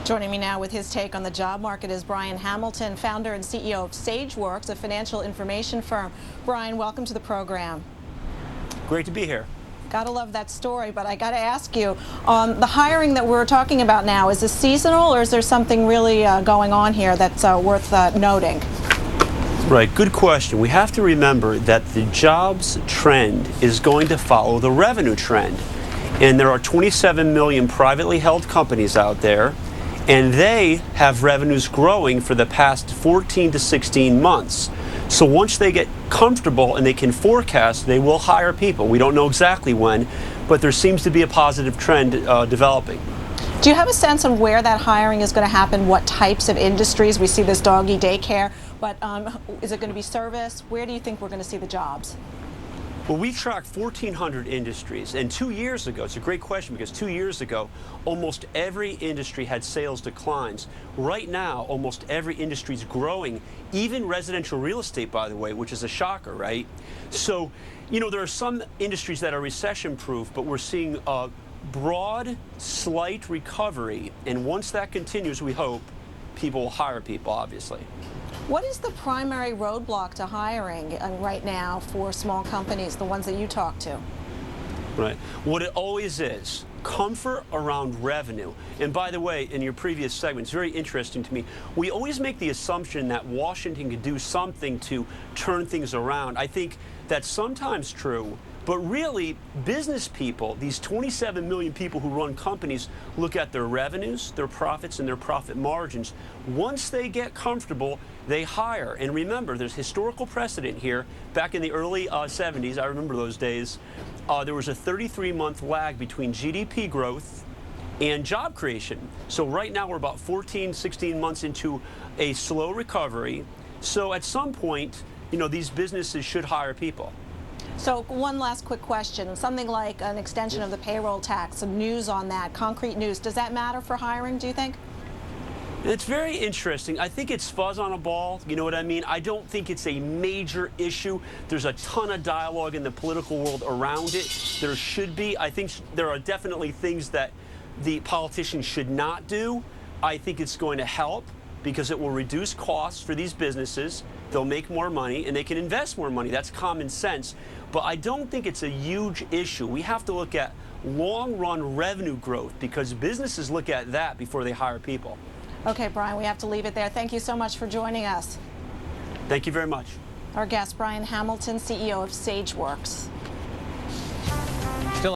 Joining me now with his take on the job market is Brian Hamilton, founder and CEO of Sageworks, a financial information firm. Brian, welcome to the program. Great to be here. Gotta love that story, but I gotta ask you, the hiring that we're talking about now, is this seasonal or is there something really going on here that's worth noting? Right, good question. We have to remember that the jobs trend is going to follow the revenue trend. And there are 27 million privately held companies out there, and they have revenues growing for the past 14 to 16 months. So once they get comfortable and they can forecast, they will hire people. We don't know exactly when, but there seems to be a positive trend developing. Do you have a sense of where that hiring is going to happen, what types of industries? We see this doggy daycare, but is it going to be service? Where do you think we're going to see the jobs? Well, we tracked 1,400 industries, and 2 years ago, it's a great question because 2 years ago, almost every industry had sales declines. Right now, almost every industry is growing, even residential real estate, by the way, which is a shocker, right? So, you know, there are some industries that are recession-proof, but we're seeing a broad, slight recovery, and once that continues, we hope, people will hire people, obviously. What is the primary roadblock to hiring right now for small companies, the ones that you talk to? Right. What it always is, comfort around revenue. And by the way, in your previous segment, it's very interesting to me, we always make the assumption that Washington could do something to turn things around. I think that's sometimes true, but really, business people, these 27 million people who run companies, look at their revenues, their profits, and their profit margins. Once they get comfortable, they hire. And remember, there's historical precedent here. Back in the early 70s, I remember those days, there was a 33-month lag between GDP growth and job creation. So right now, we're about 14, 16 months into a slow recovery. So at some point, you know, these businesses should hire people. So one last quick question, something like an extension of the payroll tax, some news on that, concrete news, does that matter for hiring, do you think? It's very interesting. I think it's fuzz on a ball, you know what I mean? I don't think it's a major issue. There's a ton of dialogue in the political world around it. There should be. I think there are definitely things that the politicians should not do. I think it's going to help because it will reduce costs for these businesses. They'll make more money and they can invest more money. That's common sense. But I don't think it's a huge issue. We have to look at long-run revenue growth because businesses look at that before they hire people. Okay, Brian, we have to leave it there. Thank you so much for joining us. Thank you very much. Our guest, Brian Hamilton, CEO of Sageworks.